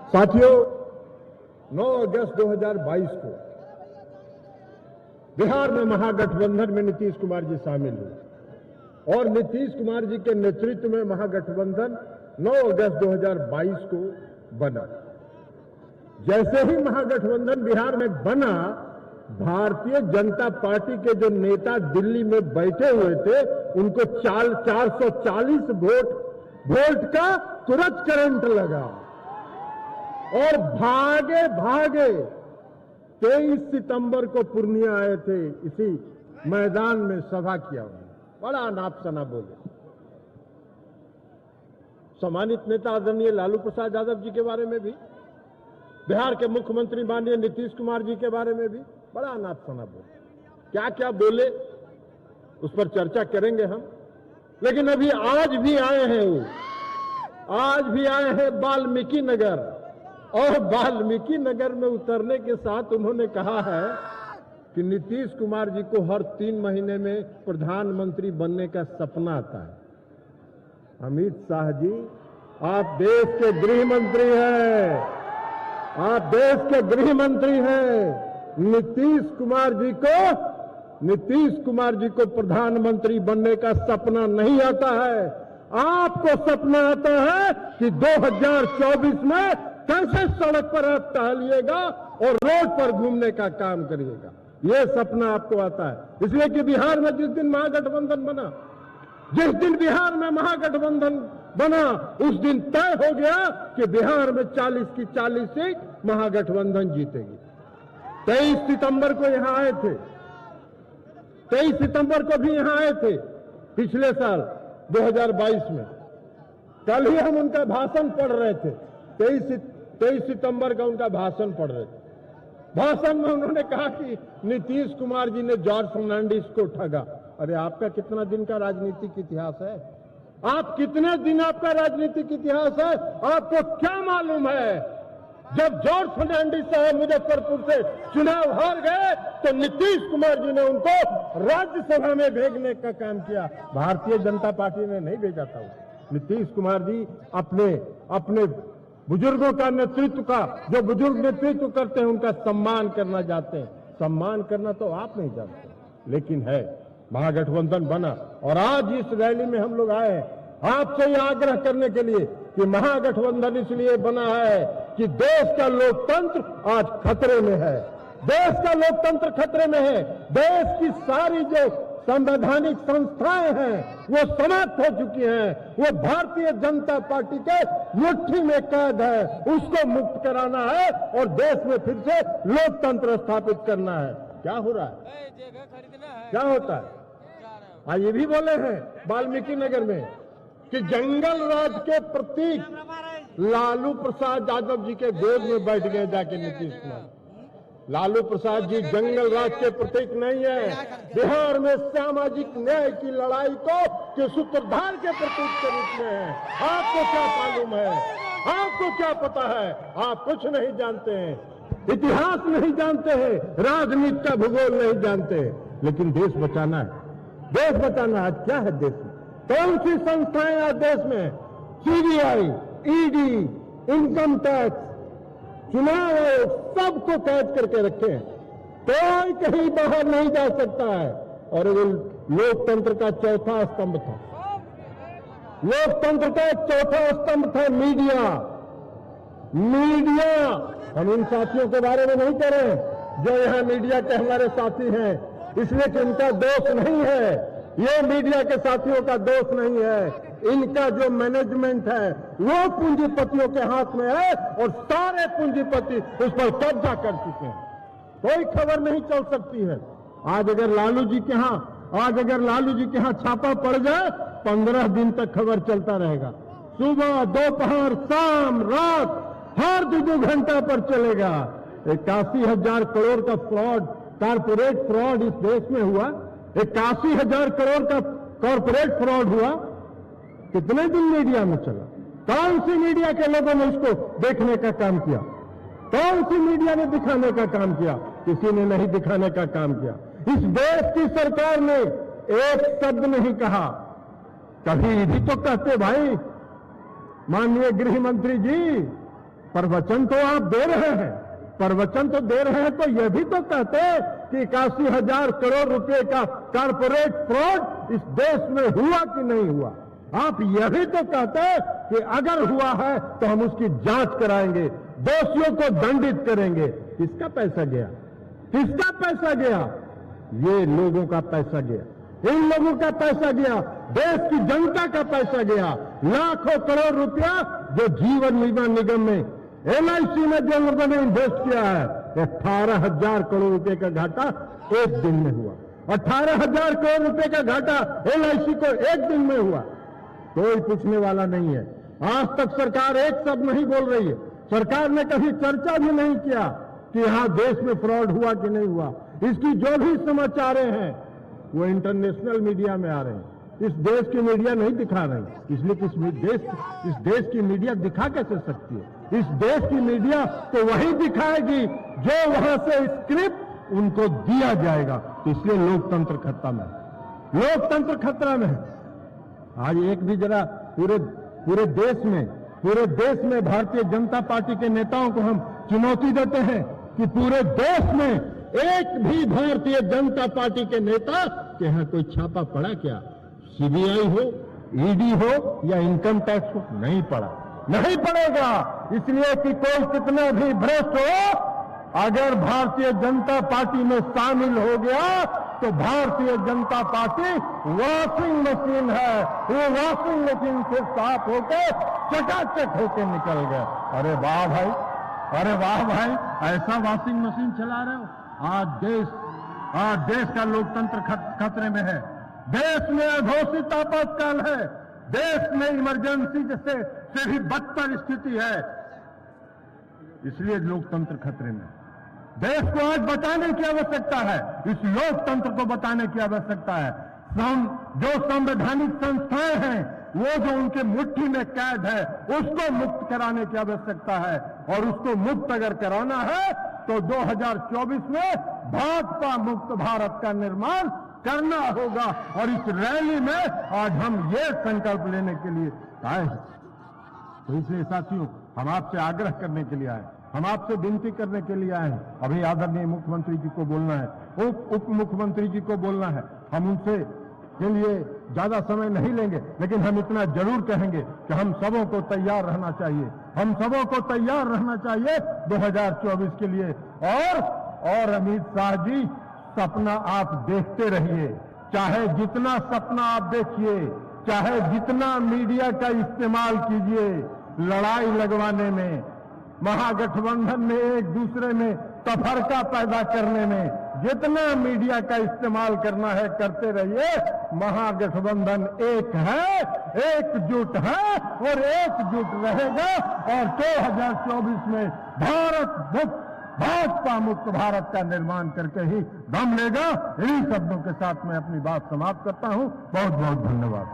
साथियों, 9 अगस्त 2022 को बिहार में महागठबंधन में नीतीश कुमार जी शामिल हुए और नीतीश कुमार जी के नेतृत्व में महागठबंधन 9 अगस्त 2022 को बना। जैसे ही महागठबंधन बिहार में बना, भारतीय जनता पार्टी के जो नेता दिल्ली में बैठे हुए थे, उनको 440 वोल्ट का तुरंत करंट लगा और भागे 23 सितंबर को पूर्णिया आए थे। इसी मैदान में सभा किया उन्होंने, बड़ा अनाप शनाप बोले। सम्मानित नेता आदरणीय लालू प्रसाद यादव जी के बारे में भी, बिहार के मुख्यमंत्री माननीय नीतीश कुमार जी के बारे में भी बड़ा अनाप शनाप बोले। क्या क्या बोले उस पर चर्चा करेंगे हम, लेकिन अभी आज भी आए हैं वाल्मीकि नगर, और वाल्मीकि नगर में उतरने के साथ उन्होंने कहा है कि नीतीश कुमार जी को हर 3 महीने में प्रधानमंत्री बनने का सपना आता है। अमित शाह जी, आप देश के गृह मंत्री हैं, आप देश के गृह मंत्री हैं। नीतीश कुमार जी को प्रधानमंत्री बनने का सपना नहीं आता है। आपको सपना आता है कि 2024 में कैसे सड़क पर आप टहलिएगा और रोड पर घूमने का काम करिएगा, यह सपना आपको आता है। इसलिए कि बिहार में जिस दिन महागठबंधन बना, उस दिन तय हो गया कि बिहार में 40 की 40 सीट महागठबंधन जीतेगी। 23 सितंबर को यहां आए थे, 23 सितंबर को भी यहां आए थे पिछले साल 2022 में। कल ही हम उनका भाषण पढ़ रहे थे, 23 सितंबर का उनका भाषण पढ़ रहे थे। भाषण में उन्होंने कहा कि नीतीश कुमार जी ने जॉर्ज फर्नांडिस को ठगा। अरे आपका कितना दिन का राजनीतिक इतिहास है? आप कितने दिन आपका राजनीतिक इतिहास है? आपको क्या मालूम है? जब जॉर्ज फर्नांडिस साहब मुजफ्फरपुर से चुनाव हार गए तो नीतीश कुमार जी ने उनको राज्यसभा में भेजने का काम किया। भारतीय जनता पार्टी ने नहीं भेजा था। नीतीश कुमार जी अपने बुजुर्गों का नेतृत्व का, जो बुजुर्ग नेतृत्व करते हैं उनका सम्मान करना चाहते हैं। सम्मान करना तो आप नहीं जानते, लेकिन है। महागठबंधन बना और आज इस रैली में हम लोग आए हैं आपसे यह आग्रह करने के लिए कि महागठबंधन इसलिए बना है कि देश का लोकतंत्र आज खतरे में है। देश का लोकतंत्र खतरे में है। देश की सारी जो संवैधानिक संस्थाएं हैं वो समाप्त हो चुकी हैं। वो भारतीय जनता पार्टी के मुट्ठी में कैद है। उसको मुक्त कराना है और देश में फिर से लोकतंत्र स्थापित करना है। क्या हो रहा है? क्या होता है? आज ये भी बोले हैं वाल्मीकि नगर में कि जंगल राज के प्रतीक लालू प्रसाद यादव जी के गोद में बैठ गए जाके नीतीश कुमार। लालू प्रसाद जी जंगल राज के प्रतीक नहीं है। बिहार में सामाजिक न्याय की लड़ाई के सूत्रधार के प्रतीक के रूप में है। आपको क्या मालूम है? आपको क्या पता है? आप कुछ नहीं जानते हैं, इतिहास नहीं जानते हैं, राजनीति का भूगोल नहीं जानते हैं। लेकिन देश बचाना है, देश बचाना है। क्या है देश में? कौन सी संस्थाएं आज देश में? सीबीआई, ईडी, इनकम टैक्स, चुनाव आयोग, सबको कैद करके रखे हैं। कोई कहीं बाहर नहीं जा सकता है। और वो लोकतंत्र का चौथा स्तंभ था। लोकतंत्र का चौथा स्तंभ था मीडिया। हम इन साथियों के बारे में नहीं कह रहे जो यहाँ मीडिया के हमारे साथी हैं, इसलिए कि इनका दोष नहीं है। ये मीडिया के साथियों का दोष नहीं है। इनका जो मैनेजमेंट है वो पूंजीपतियों के हाथ में है और सारे पूंजीपति उस पर कब्जा कर चुके हैं। कोई खबर नहीं चल सकती है। आज अगर लालू जी के यहाँ छापा पड़ जाए, 15 दिन तक खबर चलता रहेगा। सुबह, दोपहर, शाम, रात, हर 2 घंटा पर चलेगा। 81,000 करोड़ का फ्रॉड, कारपोरेट फ्रॉड इस देश में हुआ। 81,000 करोड़ का कॉर्पोरेट फ्रॉड हुआ। कितने दिन मीडिया में चला? कौन सी मीडिया के लोगों ने इसको देखने का काम किया? कौन सी मीडिया ने दिखाने का काम किया? किसी ने नहीं दिखाने का काम किया। इस देश की सरकार ने एक शब्द नहीं कहा। कभी भी तो कहते भाई माननीय गृह मंत्री जी प्रवचन तो आप दे रहे हैं, प्रवचन तो दे रहे हैं, तो यह भी तो कहते हैं कि 81,000 करोड़ रुपए का कारपोरेट फ्रॉड इस देश में हुआ कि नहीं हुआ। आप यह भी तो कहते हैं कि अगर हुआ है तो हम उसकी जांच कराएंगे, दोषियों को दंडित करेंगे। किसका पैसा गया? किसका पैसा गया? ये लोगों का पैसा गया, इन लोगों का पैसा गया, देश की जनता का पैसा गया। लाखों करोड़ रुपया जो जीवन बीमा निगम में, LIC में जो लोगों ने इन्वेस्ट किया है, 18,000 करोड़ रुपए का घाटा एक दिन में हुआ। 18,000 करोड़ रुपए का घाटा LIC को एक दिन में हुआ। कोई पूछने वाला नहीं है। आज तक सरकार एक शब्द नहीं बोल रही है। सरकार ने कभी चर्चा भी नहीं किया कि यहां देश में फ्रॉड हुआ कि नहीं हुआ। इसकी जो भी समाचार हैं वो इंटरनेशनल मीडिया में आ रहे हैं, इस देश की मीडिया नहीं दिखा रही। इसलिए इस देश की मीडिया दिखा कैसे सकती है? इस देश की मीडिया तो वही दिखाएगी जो वहां से स्क्रिप्ट उनको दिया जाएगा। तो इसलिए लोकतंत्र खतरा में है, लोकतंत्र खतरा में है। आज एक भी जरा पूरे देश में भारतीय जनता पार्टी के नेताओं को हम चुनौती देते हैं कि पूरे देश में एक भी भारतीय जनता पार्टी के नेता के यहां कोई छापा पड़ा क्या? CBI हो, ED हो या इनकम टैक्स हो, नहीं पड़ा, नहीं पड़ेगा। इसलिए कि कोई कितना भी भ्रष्ट हो, अगर भारतीय जनता पार्टी में शामिल हो गया तो Bharatiya Janata party washing machine है, वो वॉशिंग मशीन से साफ होकर चकाचक होकर निकल गए। अरे वाह भाई, अरे वाह भाई, ऐसा वॉशिंग मशीन चला रहे हो। आज देश का लोकतंत्र खतरे में है। देश में अघोषित आपातकाल है, देश में इमरजेंसी से भी बदतर स्थिति है। इसलिए लोकतंत्र खतरे में। देश को आज बचाने की आवश्यकता है, इस लोकतंत्र को बचाने की आवश्यकता है। जो संवैधानिक संस्थाएं हैं, वो जो उनके मुट्ठी में कैद है, उसको मुक्त कराने की आवश्यकता है। और उसको मुक्त अगर कराना है तो 2024 में भाजपा मुक्त भारत का निर्माण करना होगा। और इस रैली में आज हम ये संकल्प लेने के लिए आए हैं। तो इसलिए साथियों, हम आपसे आग्रह करने के लिए आए, हम आपसे विनती करने के लिए आए हैं। अभी आदरणीय मुख्यमंत्री जी को बोलना है, उप मुख्यमंत्री जी को बोलना है। हम उनसे के लिए ज्यादा समय नहीं लेंगे, लेकिन हम इतना जरूर कहेंगे कि हम सबों को तैयार रहना चाहिए, हम सबों को तैयार रहना चाहिए 2024 के लिए। और अमित शाह जी, सपना आप देखते रहिए, चाहे जितना सपना आप देखिए, चाहे जितना मीडिया का इस्तेमाल कीजिए लड़ाई लगवाने में, महागठबंधन में एक दूसरे में तफरका पैदा करने में, जितना मीडिया का इस्तेमाल करना है करते रहिए। महागठबंधन एक है, एकजुट है और एकजुट रहेगा। और 2024 में भाजपा मुक्त भारत का निर्माण करके ही दम लेगा। इन्हीं शब्दों के साथ मैं अपनी बात समाप्त करता हूं। बहुत बहुत धन्यवाद।